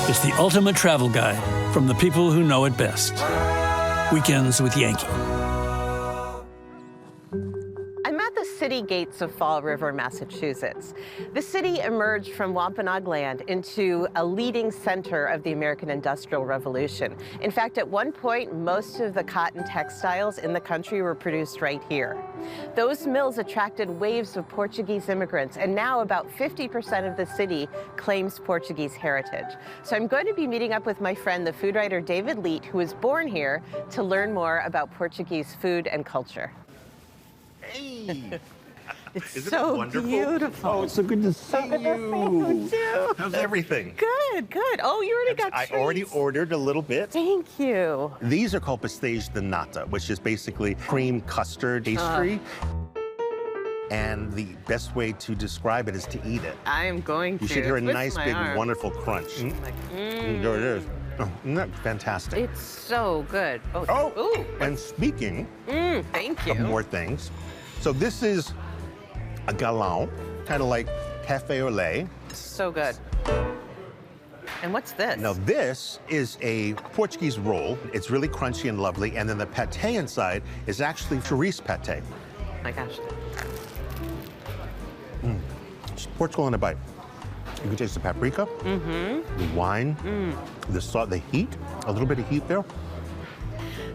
is the ultimate travel guide from the people who know it best. Weekends with Yankee. I'm at the city gates of Fall River, Massachusetts. The city emerged from Wampanoag land into a leading center of the American Industrial Revolution. In fact, at one point, most of the cotton textiles in the country were produced right here. Those mills attracted waves of Portuguese immigrants, and now about 50% of the city claims Portuguese heritage. So I'm going to be meeting up with my friend, the food writer David Leite, who was born here, to learn more about Portuguese food and culture. Hey! It's Isn't so it wonderful? beautiful. Oh, it's so good to see you. too. How's everything? Good, good. Oh, you already got I treats. already ordered a little bit. Thank you. These are called pastéis de nata, which is basically cream custard pastry. And the best way to describe it is to eat it. I am going to. You should hear a Twist nice, my big, arm. wonderful crunch. There it is. Oh, isn't that fantastic? It's so good. Oh, ooh. and speaking Thank you. of more things, so this is a galão, kind of like cafe au lait. So good. And what's this? Now this is a Portuguese roll. It's really crunchy and lovely, and then the pâté inside is actually chorizo pâté. Oh my gosh. It's Portugal in a bite. You can taste the paprika, the wine, the salt, the heat, a little bit of heat there.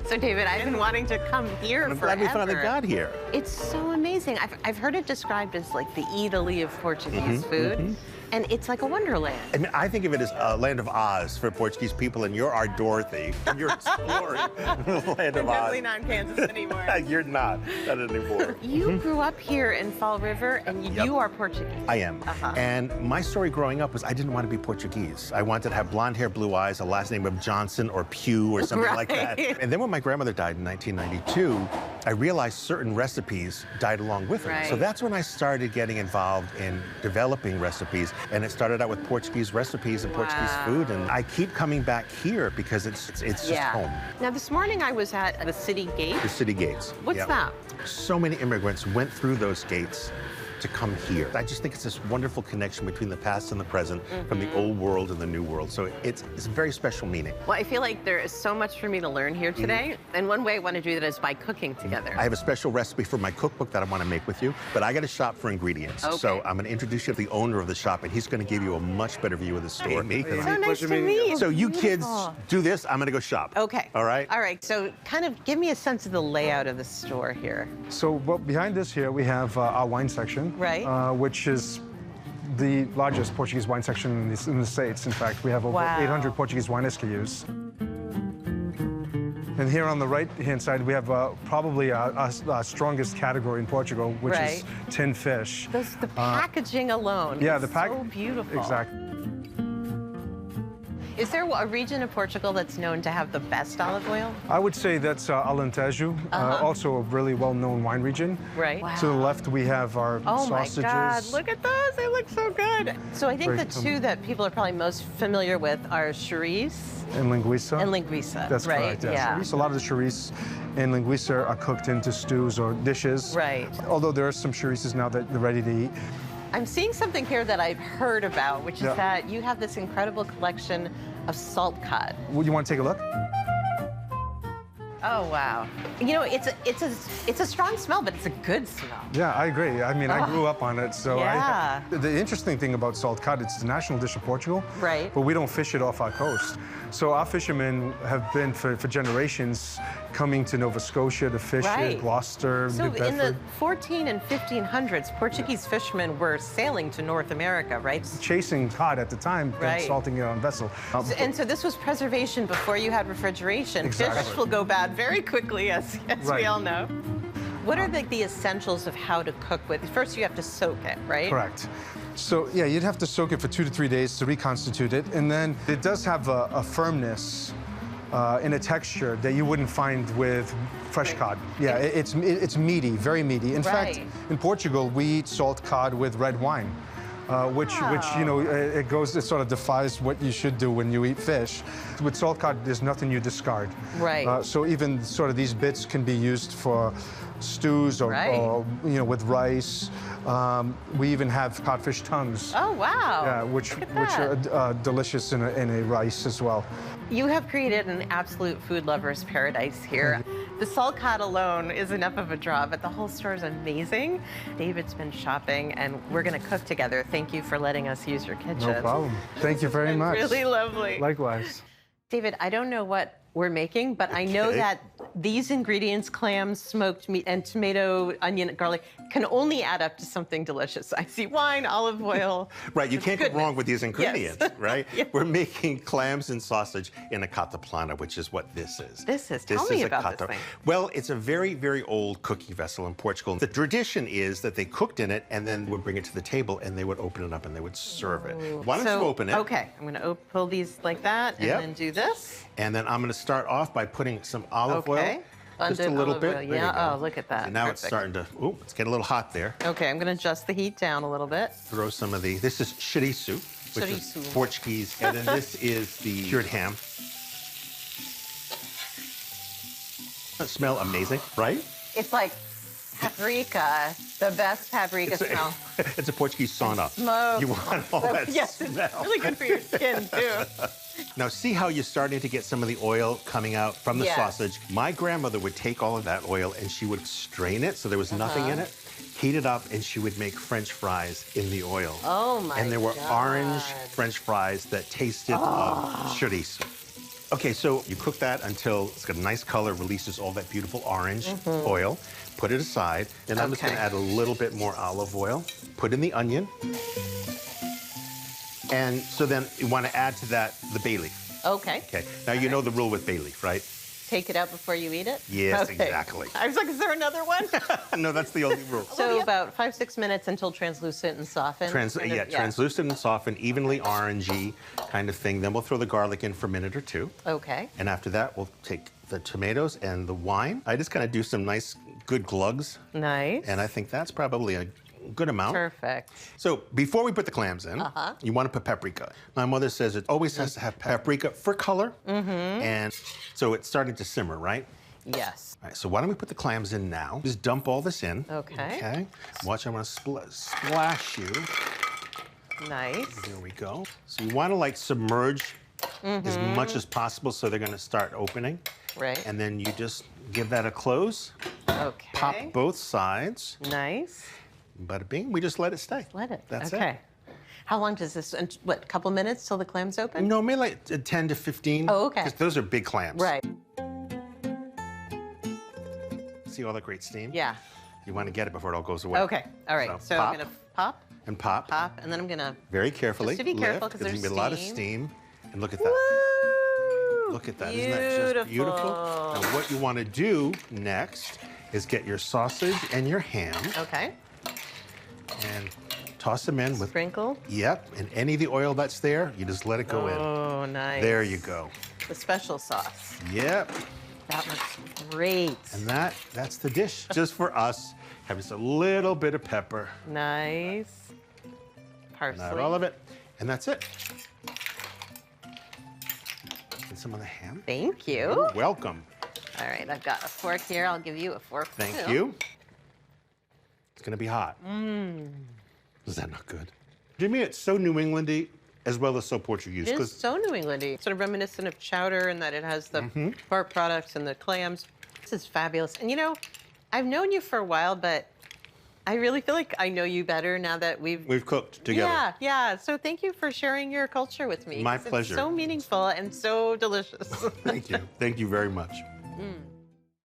So, David, I've been wanting to come here I'm forever. glad we finally got here. It's so amazing. I've heard it described as like the Italy of Portuguese food, and it's like a wonderland. I mean, I think of it as a land of Oz for Portuguese people, and you're our Dorothy. You're exploring the land of Oz. Definitely not in Kansas anymore. You're not anymore. You grew up here in Fall River, and you are Portuguese. I am. And my story growing up was I didn't want to be Portuguese. I wanted to have blonde hair, blue eyes, a last name of Johnson or Pugh or something like that. And then when my grandmother died in 1992, I realized certain recipes died along with her. So that's when I started getting involved in developing recipes. And it started out with Portuguese recipes and Portuguese food. And I keep coming back here because it's just home. Now, this morning I was at the city gate. The city gates. What's that? So many immigrants went through those gates to come here. I just think it's this wonderful connection between the past and the present, from the old world and the new world. So it's a very special meaning. Well, I feel like there is so much for me to learn here today. And one way I want to do that is by cooking together. I have a special recipe for my cookbook that I want to make with you, but I got to shop for ingredients. So I'm going to introduce you to the owner of the shop, and he's going to give you a much better view of the store. So nice to meet you. So you kids do this, I'm going to go shop. Okay. All right? All right. So kind of give me a sense of the layout of the store here. So behind us here, we have our wine section. Right. Which is the largest Portuguese wine section in the States. In fact, we have over 800 Portuguese wine SKUs. And here on the right-hand side, we have probably our strongest category in Portugal, which is tinned fish. The packaging alone is so beautiful. Exactly. Is there a region of Portugal that's known to have the best olive oil? I would say that's Alentejo, also a really well-known wine region. Right. To the left, we have our sausages. Oh my God, look at those, they look so good. So I think the two that people are probably most familiar with are chorizo and linguiça. and linguiça, That's right? correct, yeah. Chorizo, a lot of the chorizo and linguiça are cooked into stews or dishes. Right. Although there are some chorizos now that they're ready to eat. I'm seeing something here that I've heard about, which is that you have this incredible collection of salt cod. Would you want to take a look? Oh wow! You know, it's a strong smell, but it's a good smell. Yeah, I agree. I mean, I grew up on it, so Yeah. the interesting thing about salt cod, it's the national dish of Portugal. Right. But we don't fish it off our coast. So our fishermen have been for generations coming to Nova Scotia to fish it, Gloucester, So New Bedford. in the 14 and 1500s, Portuguese fishermen were sailing to North America, right? Chasing cod at the time, and salting it on vessel. And so this was preservation before you had refrigeration. Exactly. Fish will go bad very quickly, as we all know. What are the essentials of how to cook with? First, you have to soak it, right? Correct. So yeah, you'd have to soak it for 2 to 3 days to reconstitute it, and then it does have a firmness and a texture that you wouldn't find with fresh cod. Yeah, it's meaty, very meaty. In fact, in Portugal, we eat salt cod with red wine. Which you know, it sort of defies what you should do when you eat fish. With salt cod, there's nothing you discard. Right. So even sort of these bits can be used for stews or you know, with rice. We even have codfish tongues. Oh, wow. Yeah, which are delicious in a rice as well. You have created an absolute food lover's paradise here. The salt cod alone is enough of a draw, but the whole store is amazing. David's been shopping, and we're going to cook together. Thank you for letting us use your kitchen. No problem. Thank you very much. Really lovely. Likewise. David, I don't know what we're making, but I know that these ingredients, clams, smoked meat, and tomato, onion, garlic, can only add up to something delicious. I see wine, olive oil. Right, you can't go wrong with these ingredients, Yes. right? Yeah. We're making clams and sausage in a Cataplana, which is what this is. Tell me about this thing. Well, it's a very, very old cooking vessel in Portugal. The tradition is that they cooked in it and then would bring it to the table and they would open it up and they would serve it. Why don't you open it? Okay, I'm gonna pull these like that and Yep. then do this. And then I'm going to start off by putting some olive oil. Okay. Just a Undip little olive bit. oil. There you Yeah, go. oh, look at that. And now it's Perfect. starting to, it's getting a little hot there. Okay, I'm gonna adjust the heat down a little bit. Throw some of this is chouriço, which is Chouriço. Portuguese. And then this is the cured ham. That smell amazing, right? It's like paprika, the best paprika smell. It's a Portuguese sauna. Smoke. You want all that Yes, smell. it's really good for your skin too. Now see how you're starting to get some of the oil coming out from the Yes. sausage? My grandmother would take all of that oil and she would strain it so there was nothing in it, heat it up, and she would make French fries in the oil. Oh my And there were God. orange French fries that tasted of chorizo. Okay, so you cook that until it's got a nice color, releases all that beautiful orange oil. Put it aside, and I'm just Okay. gonna add a little bit more olive oil. Put in the onion. And so then you wanna add to that the bay leaf. Okay. Okay, now you know the rule with bay leaf, right? Take it out before you eat it? Yes, Okay. exactly. I was like, is there another one? No, that's the only rule. So about 5-6 minutes until translucent and softened. Translucent and soften, evenly orangey kind of thing. Then we'll throw the garlic in for a minute or two. Okay. And after that, we'll take the tomatoes and the wine. I just kind of do some nice, good glugs. Nice. And I think that's probably a good amount. Perfect. So before we put the clams in, you want to put paprika. My mother says it always has to have paprika for color. And so it's starting to simmer, right? Yes. All right, so why don't we put the clams in now? Just dump all this in. Okay. Okay. Watch, I'm gonna splash you. Nice. There we go. So you want to like submerge as much as possible so they're gonna start opening. Right. And then you just give that a close. Okay. Pop both sides. Nice. Bada bing, we just let it stay. Let it. That's okay. it. How long does this, what, couple minutes till the clams open? No, maybe like 10 to 15. Oh, okay. Because those are big clams. Right. See all that great steam? Yeah. You want to get it before it all goes away. Okay. All right. So pop I'm going to pop, and pop. pop, and then I'm going to. Very carefully. Just to be careful, lift, 'cause there's there's gonna be a lot of steam. steam. And look at that. Woo! Look at that. Isn't that just beautiful? Now what you want to do next is get your sausage and your ham Okay. and toss them in with. Sprinkle. Yep. And any of the oil that's there, you just let it go in. Oh, nice. There you go. The special sauce. Yep. That looks great. And that's the dish. Just for us. Have just a little bit of pepper. Nice. Parsley. Not all of it. And that's it. And some of the ham. Thank you. You're welcome. All right, I've got a fork here. I'll give you a fork. Thank too. you. It's gonna be hot. Is that not good? To me, it's so New Englandy as well as so Portuguese. It is so New Englandy. Sort of reminiscent of chowder in that it has the pork products and the clams. This is fabulous. And you know, I've known you for a while, but I really feel like I know you better now that we've cooked together. Yeah, yeah. So thank you for sharing your culture with me. My 'cause pleasure. It's so meaningful and so delicious. Thank you. Thank you very much.